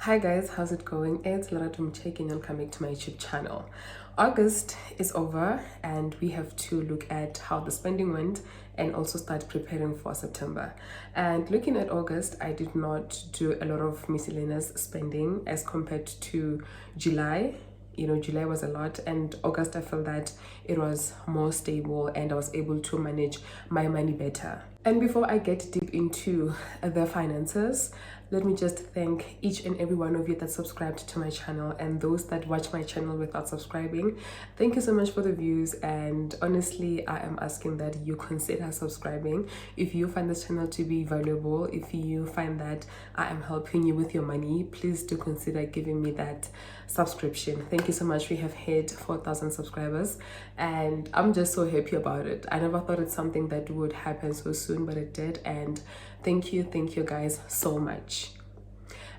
Hi guys, how's it going? It's Laratum checking on coming to my YouTube channel. August is over and we have to look at how the spending went and also start preparing for September. And looking at August, I did not do a lot of miscellaneous spending as compared to July. July was a lot, and August I felt that it was more stable and I was able to manage my money better. And before I get deep into the finances, let me just thank each and every one of you that subscribed to my channel and those that watch my channel without subscribing. Thank you so much for the views, and honestly I am asking that you consider subscribing if you find this channel to be valuable. If you find that I am helping you with your money, please do consider giving me that subscription. Thank you so much. We have hit 4,000 subscribers and I'm just so happy about it. I never thought it's something that would happen so soon, but it did, and thank you guys so much.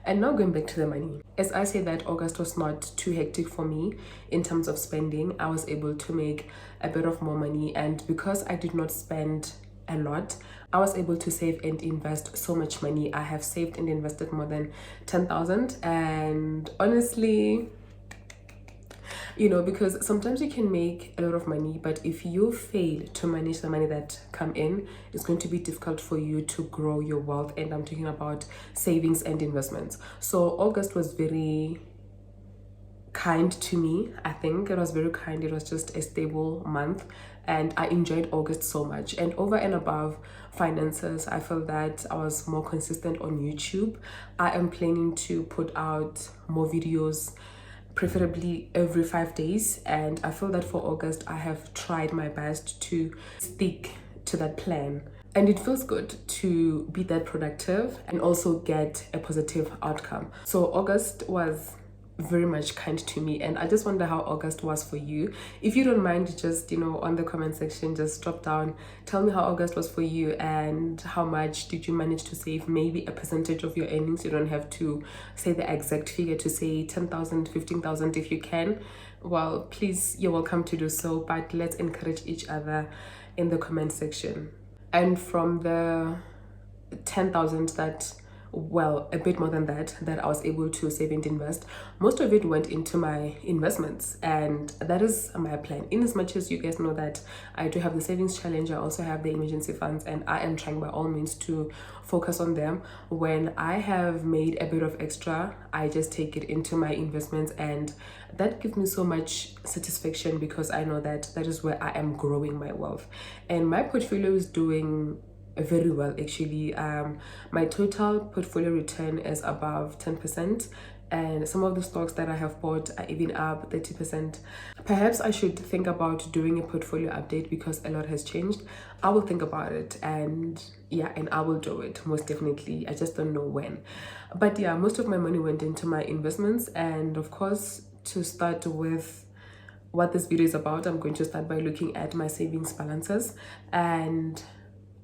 And now going back to the money, as I say that August was not too hectic for me in terms of spending. I was able to make a bit of more money, and because I did not spend a lot, I was able to save and invest so much money. I have saved and invested more than 10,000, and honestly, because sometimes you can make a lot of money, but if you fail to manage the money that come in, it's going to be difficult for you to grow your wealth. And I'm talking about savings and investments. So August was very kind to me. I think it was very kind. It was just a stable month and I enjoyed August so much. And over and above finances, I felt that I was more consistent on YouTube. I am planning to put out more videos, preferably every 5 days, and I feel that for August I have tried my best to stick to that plan. And it feels good to be that productive and also get a positive outcome. So August was very much kind to me, and I just wonder how August was for you. If you don't mind, just on the comment section, just drop down, tell me how August was for you and how much did you manage to save. Maybe a percentage of your earnings. You don't have to say the exact figure, to say 10,000, 15,000 if you can. Well, please, you're welcome to do so, but let's encourage each other in the comment section. And from the 10,000 that, well, a bit more than that I was able to save and invest, most of it went into my investments, and that is my plan. In as much as you guys know that I do have the savings challenge, I also have the emergency funds, and I am trying by all means to focus on them. When I have made a bit of extra, I just take it into my investments, and that gives me so much satisfaction because I know that that is where I am growing my wealth. And my portfolio is doing very well actually. My total portfolio return is above 10%, and some of the stocks that I have bought are even up 30%. Perhaps I should think about doing a portfolio update because a lot has changed. I will think about it, and I will do it most definitely. I just don't know when. But yeah, most of my money went into my investments. And of course, to start with what this video is about, I'm going to start by looking at my savings balances, and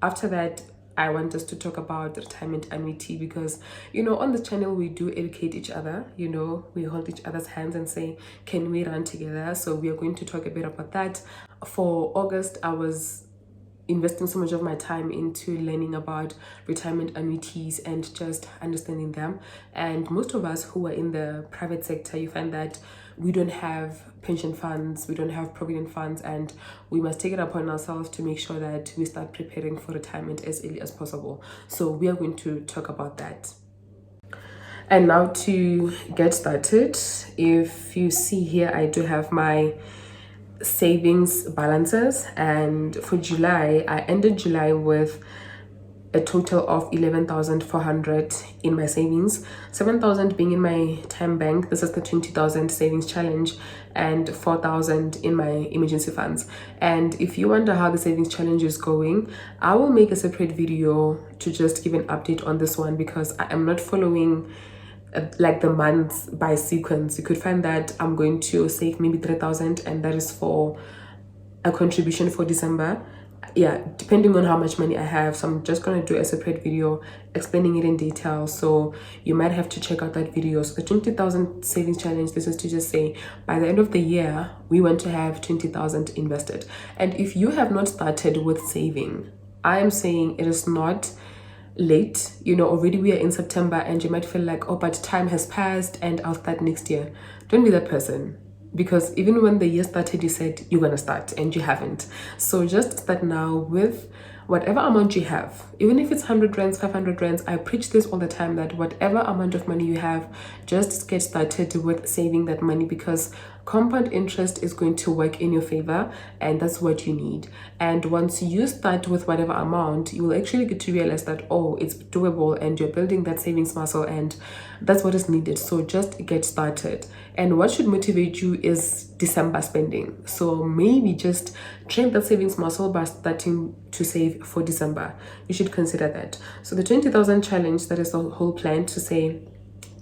after that I want us to talk about retirement annuity, because on the channel we do educate each other. We hold each other's hands and say, can we run together? So we are going to talk a bit about that. For August, I was investing so much of my time into learning about retirement annuities and just understanding them. And most of us who are in the private sector, you find that we don't have pension funds, we don't have provident funds, and we must take it upon ourselves to make sure that we start preparing for retirement as early as possible. So we are going to talk about that. And now to get started, if you see here, I do have my savings balances, and for July I ended July with a total of 11,400 in my savings, 7,000 being in my time bank. This is the 20,000 savings challenge, and 4,000 in my emergency funds. And if you wonder how the savings challenge is going, I will make a separate video to just give an update on this one, because I am not following like the months by sequence. You could find that I'm going to save maybe 3,000, and that is for a contribution for December. Depending on how much money I have. So I'm just going to do a separate video explaining it in detail, so you might have to check out that video. So the 20,000 savings challenge, this is to just say by the end of the year we want to have 20,000 invested. And if you have not started with saving, I am saying it is not late. You know, already we are in September and you might feel like, oh, but time has passed and I'll start next year. Don't be that person, because even when the year started, you said you're gonna start and you haven't. So just start now with whatever amount you have, even if it's 100 rands, 500 rands. I preach this all the time, that whatever amount of money you have, just get started with saving that money, because compound interest is going to work in your favor, and that's what you need. And once you start with whatever amount, you will actually get to realize that, oh, it's doable, and you're building that savings muscle, and that's what is needed. So just get started. And what should motivate you is December spending. So maybe just train that savings muscle by starting to save for December. You should consider that. So the 20,000 challenge, that is the whole plan, to say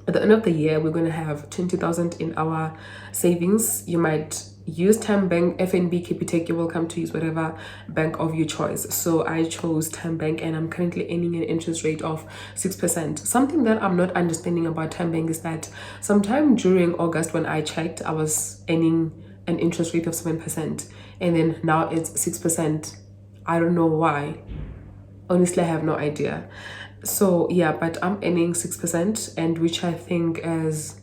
at the end of the year we're going to have 20,000 in our savings. You might use Time Bank, FNB, Capitec. You're welcome to use whatever bank of your choice. So I chose Time Bank, and I'm currently earning an interest rate of 6%. Something that I'm not understanding about Time Bank is that sometime during August when I checked, I was earning an interest rate of 7%, and then now it's 6%. I don't know why. Honestly, I have no idea. So yeah, but I'm earning 6%, and which I think is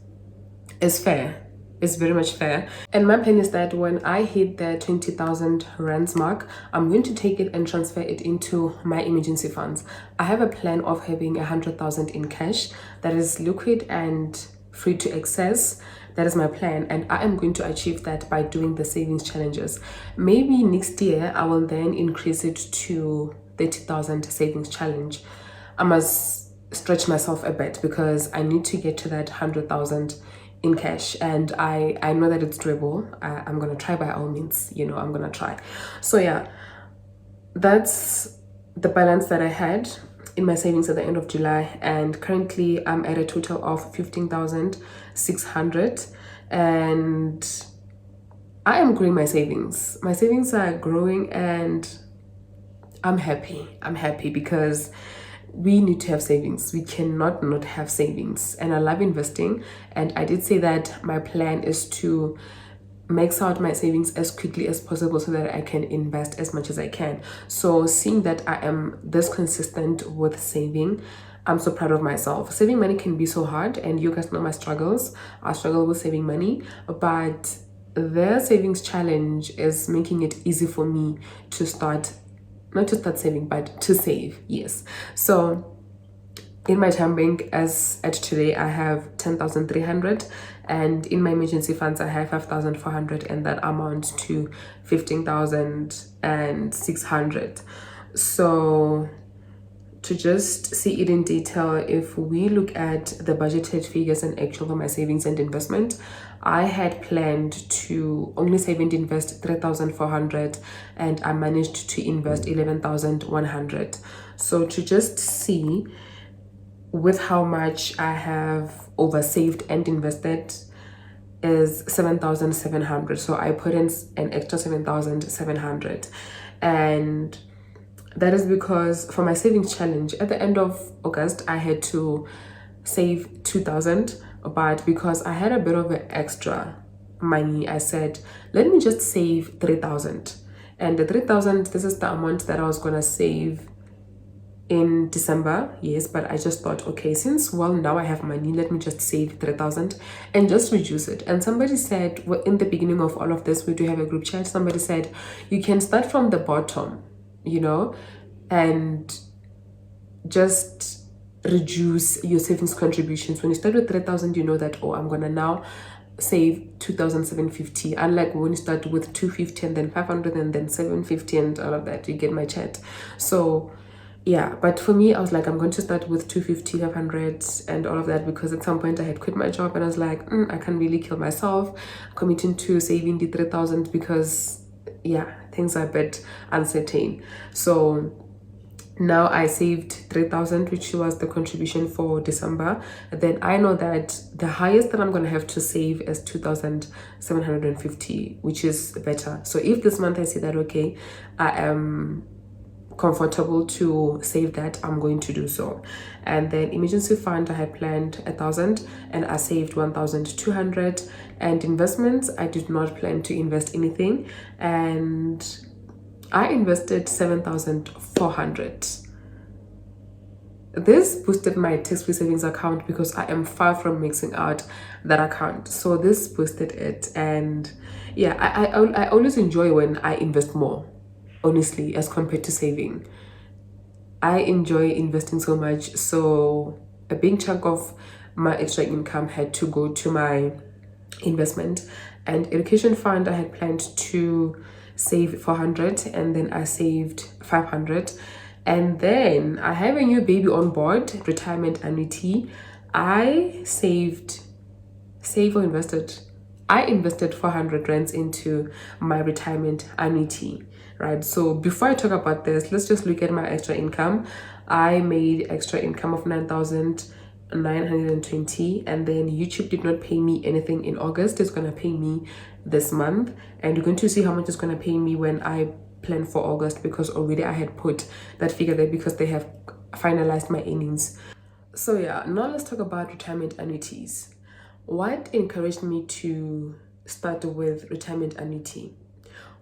fair. It's very much fair. And my plan is that when I hit the 20,000 rands mark, I'm going to take it and transfer it into my emergency funds. I have a plan of having 100,000 in cash that is liquid and free to access. That is my plan, and I am going to achieve that by doing the savings challenges. Maybe next year I will then increase it to 30,000 savings challenge. I must stretch myself a bit because I need to get to that 100,000 in cash, and I know that it's doable. I'm gonna try by all means, you know, I'm gonna try. So yeah, that's the balance that I had in my savings at the end of July, and currently I'm at a total of 15,600, and I am growing my savings. My savings are growing, and I'm happy because we need to have savings. We cannot not have savings. And I love investing, and I did say that my plan is to max out my savings as quickly as possible so that I can invest as much as I can. So seeing that I am this consistent with saving, I'm so proud of myself. Saving money can be so hard, and you guys know my struggles. I struggle with saving money, but the savings challenge is making it easy for me to start, not to start saving, but to save. Yes. So in my Time Bank, as at today, I have 10,300, and in my emergency funds I have 5,400, and that amounts to 15,600. So to just see it in detail, if we look at the budgeted figures and actual for my savings and investment, I had planned to only save and invest 3,400, and I managed to invest 11,100. So to just see with how much I have oversaved and invested is 7,700. So I put in an extra 7,700, and that is because for my savings challenge at the end of August I had to save 2,000, but because I had a bit of an extra money, I said, let me just save 3,000. And the 3,000, this is the amount that I was gonna save in December. Yes, but I just thought, okay, since now I have money, let me just save 3,000 and just reduce it. And somebody said, well, in the beginning of all of this, we do have a group chat, somebody said you can start from the bottom, you know, and just reduce your savings contributions. When you start with 3,000, you know that, oh, I'm gonna now save 2,750, unlike when you start with 250 and then 500 and then 750 and all of that. You get my chat. So yeah, but for me, I was like, I'm going to start with 250, 500 and all of that, because at some point I had quit my job and I was like, I can't really kill myself committing to saving the 3,000 because yeah, things are a bit uncertain. So now I saved 3,000, which was the contribution for December. Then I know that the highest that I'm going to have to save is 2,750, which is better. So if this month I say that, okay, I am comfortable to save that, I'm going to do so. And then emergency fund, I had planned 1,000 and I saved 1,200. And investments, I did not plan to invest anything, and I invested 7,400. this boosted my tax-free savings account because I am far from maxing out that account. So this boosted it. And yeah, I always enjoy when I invest more, honestly, as compared to saving. I enjoy investing so much. So a big chunk of my extra income had to go to my investment and education fund. I had planned to save 400 and then I saved 500. And then I have a new baby on board, retirement annuity. I I invested 400 rands into my retirement annuity, right? So before I talk about this, let's just look at my extra income. I made extra income of 9,920, and then YouTube did not pay me anything in August. It's gonna pay me this month, and you're going to see how much it's gonna pay me when I plan for August, because already I had put that figure there because they have finalized my earnings. So yeah, now let's talk about retirement annuities. What encouraged me to start with retirement annuity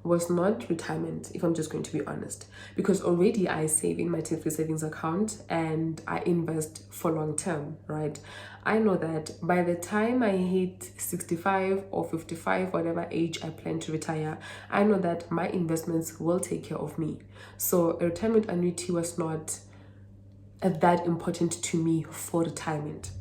was not retirement, if I'm just going to be honest, because already I save in my tax-free savings account and I invest for long term, right? I know that by the time I hit 65 or 55, whatever age I plan to retire, I know that my investments will take care of me. So a retirement annuity was not that important to me for retirement.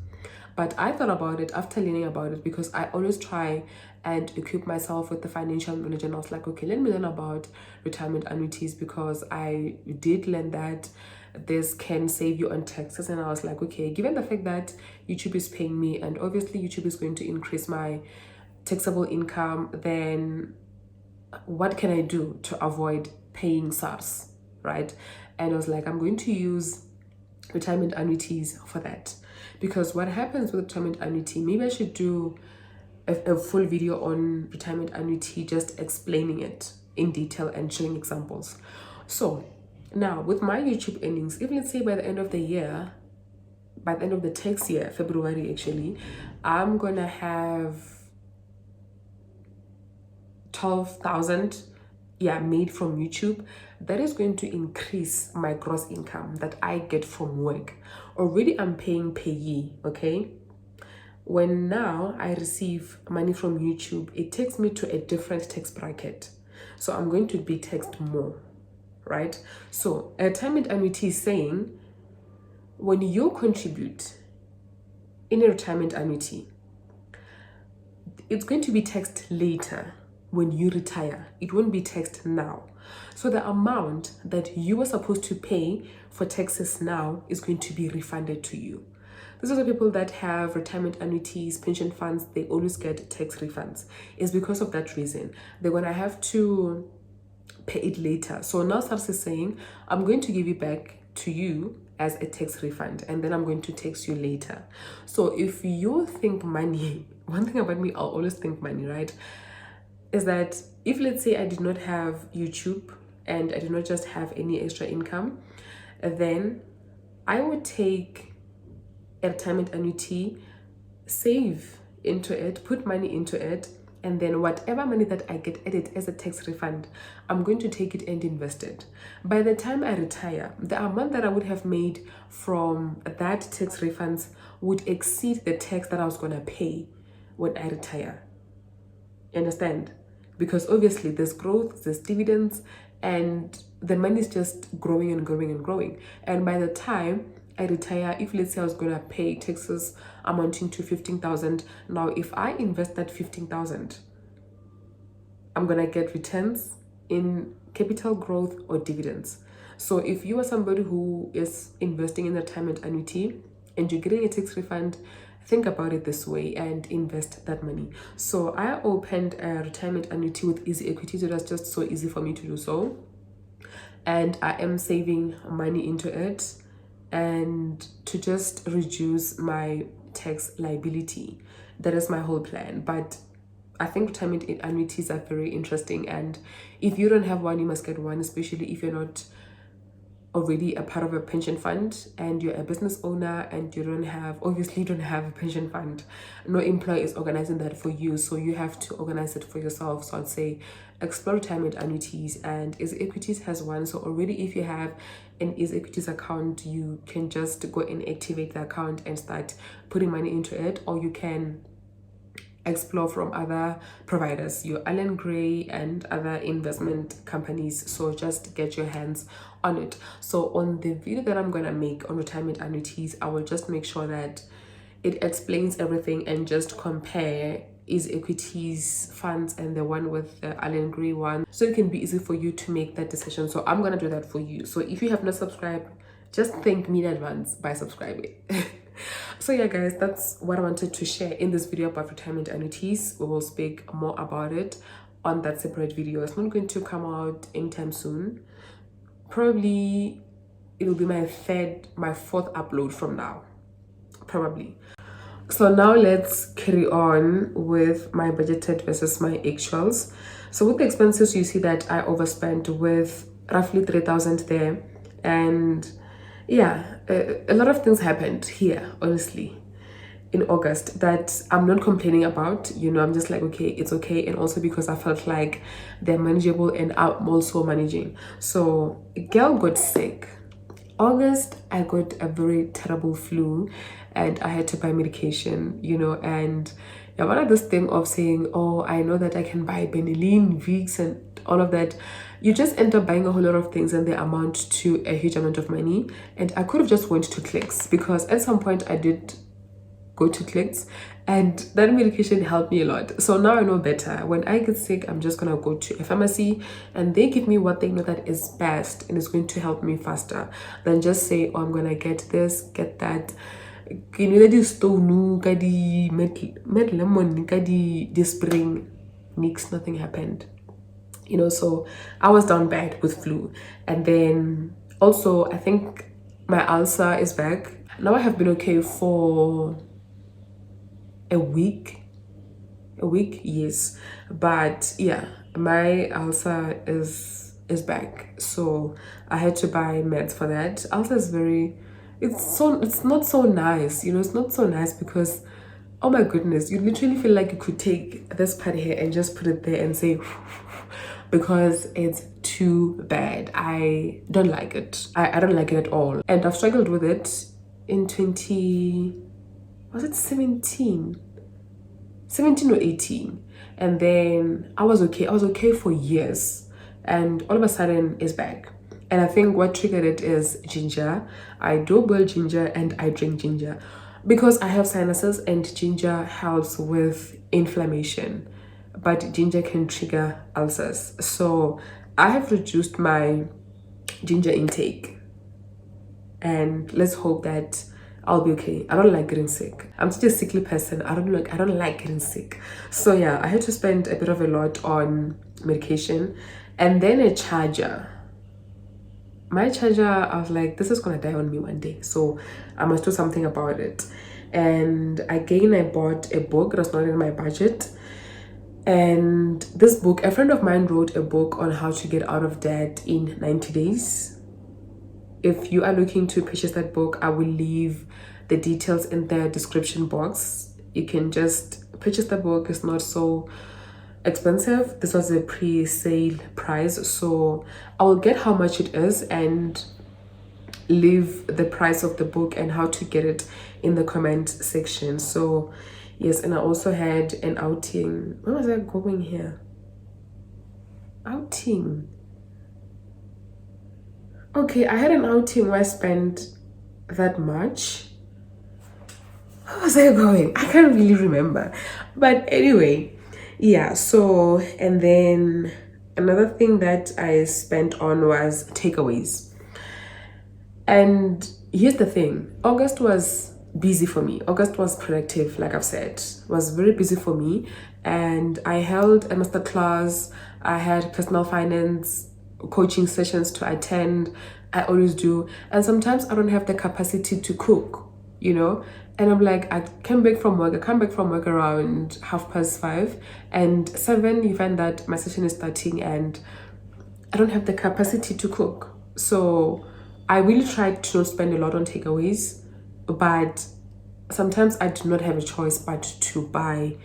But I thought about it after learning about it, because I always try and equip myself with the financial knowledge, and I was like, okay, let me learn about retirement annuities, because I did learn that this can save you on taxes. And I was like, okay, given the fact that YouTube is paying me and obviously YouTube is going to increase my taxable income, then what can I do to avoid paying SARS, right? And I was like, I'm going to use retirement annuities for that. Because what happens with retirement annuity, maybe I should do a full video on retirement annuity, just explaining it in detail and showing examples. So now with my YouTube earnings, if let's say by the end of the year, by the end of the tax year, February actually, I'm gonna have 12,000 made from YouTube. That is going to increase my gross income that I get from work. Already I'm paying payee, okay? When now I receive money from YouTube, it takes me to a different tax bracket. So I'm going to be taxed more, right? So a retirement annuity is saying, when you contribute in a retirement annuity, it's going to be taxed later. When you retire, it won't be taxed now. So the amount that you were supposed to pay for taxes now is going to be refunded to you. These are the people that have retirement annuities, pension funds, they always get tax refunds. It's because of that reason. They're gonna have to pay it later. So now SARS is saying, I'm going to give it back to you as a tax refund, and then I'm going to tax you later. So if you think money, one thing about me, I'll always think money, right? Is that if let's say I did not have YouTube and I did not just have any extra income, then I would take a retirement annuity, save into it, put money into it, and then whatever money that I get added as a tax refund, I'm going to take it and invest it. By the time I retire, the amount that I would have made from that tax refunds would exceed the tax that I was going to pay when I retire. You understand? Because obviously there's growth, there's dividends, and the money is just growing and growing and growing. And by the time I retire, if let's say I was gonna pay taxes amounting to 15,000, now if I invest that 15,000, I'm gonna get returns in capital growth or dividends. So if you are somebody who is investing in a retirement annuity and you're getting a tax refund, think about it this way and invest that money. So I opened a retirement annuity with Easy Equity. So that's just so easy for me to do so. And I am saving money into it and to just reduce my tax liability. That is my whole plan. But I think retirement annuities are very interesting. And if you don't have one, you must get one, especially if you're not already a part of a pension fund and you're a business owner and you don't have, obviously you don't have a pension fund, no employer is organizing that for you, so you have to organize it for yourself. So I'd say explore retirement annuities, and Easy Equities has one. So already if you have an Easy Equities account, you can just go and activate the account and start putting money into it, or you can explore from other providers, your Allen Gray and other investment companies. So just get your hands on it. So on the video that I'm gonna make on retirement annuities, I will just make sure that it explains everything and just compare is equities funds and the one with the Allen Gray one, so it can be easy for you to make that decision. So I'm gonna do that for you. So if you have not subscribed, just thank me in advance by subscribing. So yeah guys, that's what I wanted to share in this video about retirement annuities. We will speak more about it on that separate video. It's not going to come out anytime soon. Probably it'll be my fourth upload from now, probably. So now let's carry on with my budgeted versus my actuals. So with the expenses, you see that I overspent with roughly 3,000 there, and yeah, a lot of things happened here, honestly, in August that I'm not complaining about. You know, I'm just like, okay, it's okay. And also because I felt like they're manageable and I'm also managing. So girl got sick. August, I got a very terrible flu and I had to buy medication, you know, and yeah, one of this thing of saying, oh, I know that I can buy Benylin, Vicks and all of that, you just end up buying a whole lot of things and they amount to a huge amount of money. And I could have just went to Clicks, because at some point I did go to Clicks and that medication helped me a lot. So now I know better. When I get sick, I'm just gonna go to a pharmacy and they give me what they know that is best and is going to help me faster than just say, oh, I'm gonna get this, get that. You know, that is stone, med lemon, the spring, nothing happened. You know, so I was down bad with flu. And then also I think my ulcer is back. Now I have been okay for a week, yes, but yeah, my ulcer is back, so I had to buy meds for that. Ulcer is it's not so nice, you know. It's not so nice because, oh my goodness, you literally feel like you could take this part here and just put it there and say because it's too bad. I don't like it. I don't like it at all, and I've struggled with it in 17 or 18, and then I was okay for years, and all of a sudden it's back. And I think what triggered it is ginger. I do boil ginger and I drink ginger because I have sinuses, and ginger helps with inflammation, but ginger can trigger ulcers. So I have reduced my ginger intake, and let's hope that I'll be okay. I don't like getting sick. I'm such a sickly person. I don't like getting sick. So yeah, I had to spend a bit of a lot on medication, and then a charger. My charger, I was like, this is gonna die on me one day, so I must do something about it. And again, I bought a book. It was not in my budget. And this book, a friend of mine wrote a book on how to get out of debt in 90 days. If you are looking to purchase that book, I will leave the details in the description box. You can just purchase the book. It's not so expensive. This was a pre-sale price, so I will get how much it is and leave the price of the book and how to get it in the comment section. So yes, and I also had an outing. Where was I going here? Outing. Okay, I had an outing where I spent that much. Where was I going? I can't really remember. But anyway, yeah, so, and then another thing that I spent on was takeaways. And here's the thing, August was busy for me. August was productive, like I've said, was very busy for me. And I held a masterclass. I had personal finance coaching sessions to attend. I always do. And sometimes I don't have the capacity to cook, you know. And I'm like, I come back from work around 5:30, and 7 you find that my session is starting and I don't have the capacity to cook. So I really try to not spend a lot on takeaways, but sometimes I do not have a choice but to buy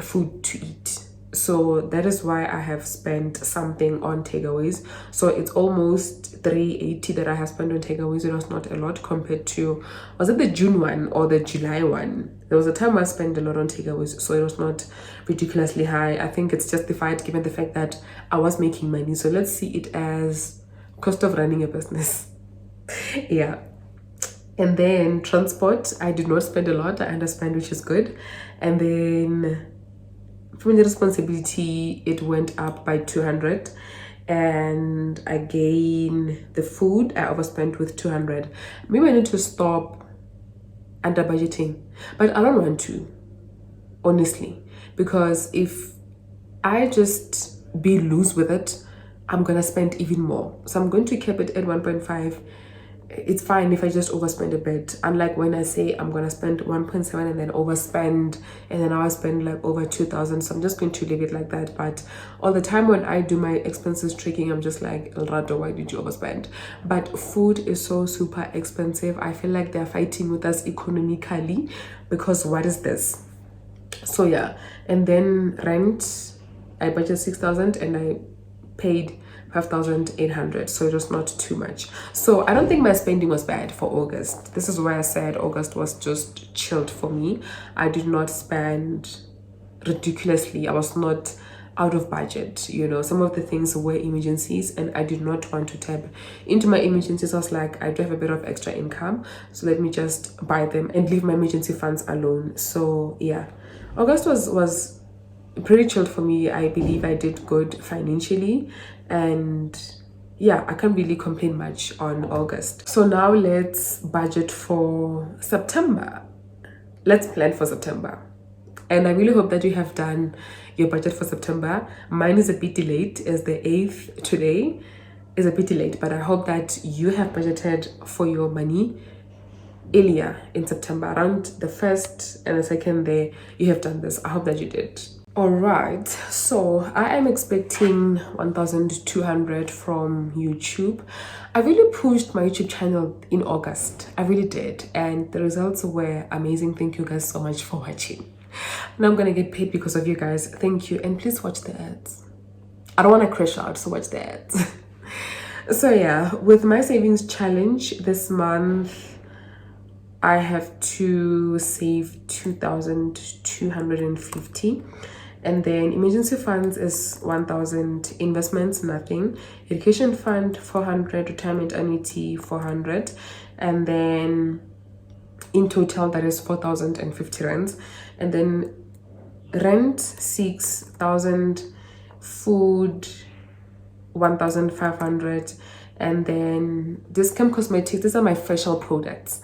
food to eat. So that is why I have spent something on takeaways. So it's almost 380 that I have spent on takeaways. It was not a lot compared to, was it the June one or the July one? There was a time I spent a lot on takeaways, so it was not ridiculously high. I think it's justified given the fact that I was making money. So let's see it as cost of running a business. Yeah. And then transport, I did not spend a lot. I underspent, which is good. And then family responsibility, it went up by 200. And again, the food, I overspent with 200. Maybe I need to stop under budgeting, but I don't want to, honestly, because if I just be loose with it, I'm gonna spend even more. So I'm going to keep it at 1.5. It's fine if I just overspend a bit, unlike when I say I'm gonna spend 1.7 and then overspend, and then I'll spend like over 2,000. So I'm just going to leave it like that. But all the time when I do my expenses tracking, I'm just like, Elrado, why did you overspend? But food is so super expensive. I feel like they're fighting with us economically, because what is this? So yeah. And then rent, I budgeted 6,000 and I paid 5,800, so it was not too much. So I don't think my spending was bad for August. This is why I said August was just chilled for me. I did not spend ridiculously. I was not out of budget. You know, some of the things were emergencies and I did not want to tap into my emergencies. I was like, I do have a bit of extra income, so let me just buy them and leave my emergency funds alone. So yeah, August was pretty chilled for me. I believe I did good financially, and yeah, I can't really complain much on August. So now let's budget for September. Let's plan for September. And I really hope that you have done your budget for September. Mine is a bit delayed, as the 8th today is a bit delayed, but I hope that you have budgeted for your money earlier in September, around the 1st and the 2nd there. You have done this. I hope that you did. All right, so I am expecting 1,200 from YouTube. I really pushed my YouTube channel in August. I really did, and the results were amazing. Thank you guys so much for watching. Now I'm gonna get paid because of you guys. Thank you, and please watch the ads. I don't want to crash out, so watch the ads. So yeah, with my savings challenge this month, I have to save 2,250. And then emergency funds is 1,000, investments nothing, education fund 400, retirement annuity 400, and then in total that is 4,050 rands. And then rent 6,000, food 1,500, and then Discount Cosmetics. These are my facial products.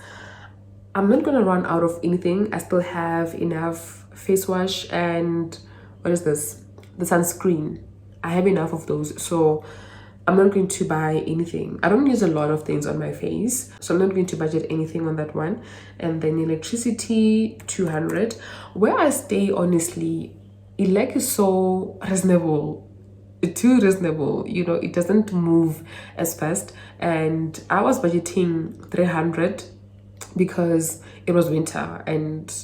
I'm not gonna run out of anything. I still have enough face wash and what is this? The sunscreen. I have enough of those, so I'm not going to buy anything. I don't use a lot of things on my face, so I'm not going to budget anything on that one. And then electricity 200. Where I stay, honestly, elec is so reasonable, too reasonable. You know, it doesn't move as fast, and I was budgeting 300 because it was winter and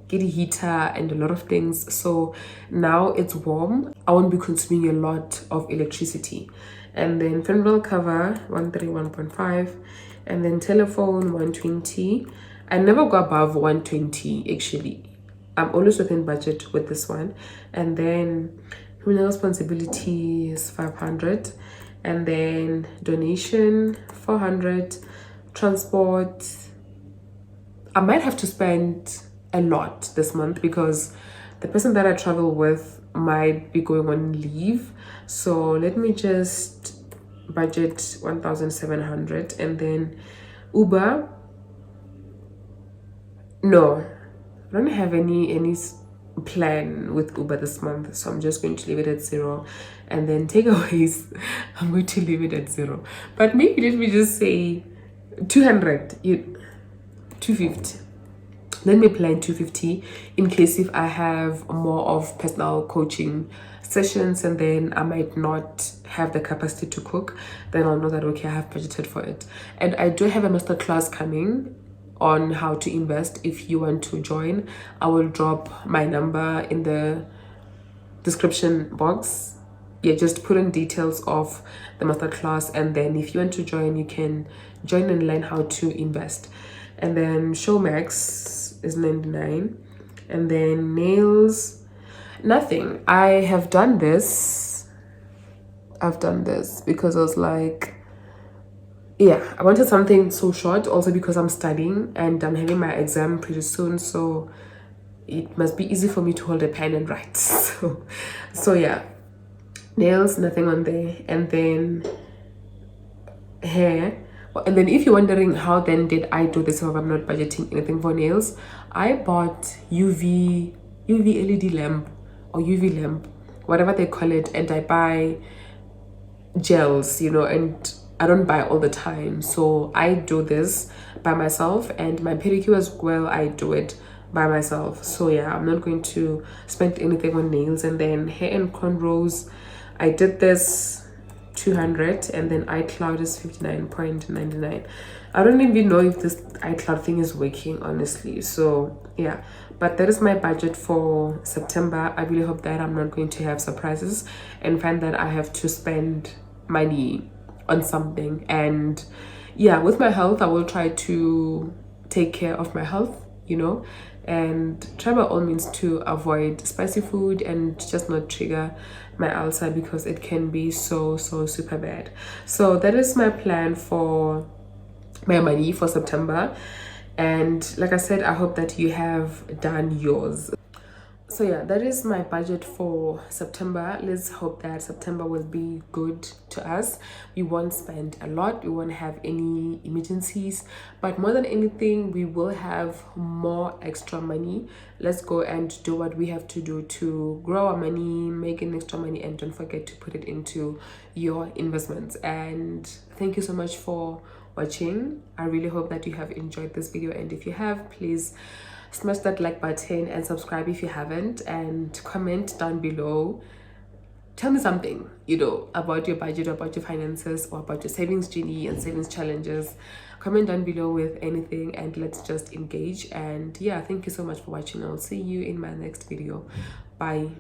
get a heater and a lot of things. So now it's warm, I won't be consuming a lot of electricity. And then funeral cover 131.5, and then telephone 120. I never go above 120 actually. I'm always within budget with this one. And then criminal responsibility is 500, and then donation 400, transport. I might have to spend a lot this month because the person that I travel with might be going on leave. So let me just budget 1,700. And then Uber, no, I don't have any plan with Uber this month, so I'm just going to leave it at 0. And then takeaways, I'm going to leave it at 0, but maybe let me just say 200, 250. Let me plan 250 in case if I have more of personal coaching sessions and then I might not have the capacity to cook, then I'll know that okay, I have budgeted for it. And I do have a masterclass coming on how to invest. If you want to join, I will drop my number in the description box. Yeah, just put in details of the masterclass, and then if you want to join, you can join and learn how to invest. And then Showmax is 99, and then nails, nothing. I have done this. I've done this because I was like, yeah, I wanted something so short, also because I'm studying and I'm having my exam pretty soon, so it must be easy for me to hold a pen and write. So yeah, nails, nothing on there. And then hair. And then if you're wondering how then did I do this if I'm not budgeting anything for nails, I bought UV LED lamp or UV lamp, whatever they call it, and I buy gels, you know, and I don't buy all the time, so I do this by myself. And my pedicure as well, I do it by myself. So yeah, I'm not going to spend anything on nails. And then hair and cornrows, I did this 200, and then iCloud is 59.99. I don't even know if this iCloud thing is working, honestly. So yeah, but that is my budget for September. I really hope that I'm not going to have surprises and find that I have to spend money on something. And yeah, with my health, I will try to take care of my health, you know, and try by all means to avoid spicy food and just not trigger my ulcer, because it can be so super bad. So that is my plan for my money for September. And like I said, I hope that you have done yours. So yeah, that is my budget for September. Let's hope that September will be good to us. We won't spend a lot, we won't have any emergencies, but more than anything, we will have more extra money. Let's go and do what we have to do to grow our money, make an extra money, and don't forget to put it into your investments. And thank you so much for watching. I really hope that you have enjoyed this video, and if you have, please smash that like button and subscribe if you haven't, and comment down below. Tell me something, you know, about your budget, about your finances, or about your savings journey and savings challenges. Comment down below with anything and let's just engage. And yeah, thank you so much for watching. I'll see you in my next video. Bye.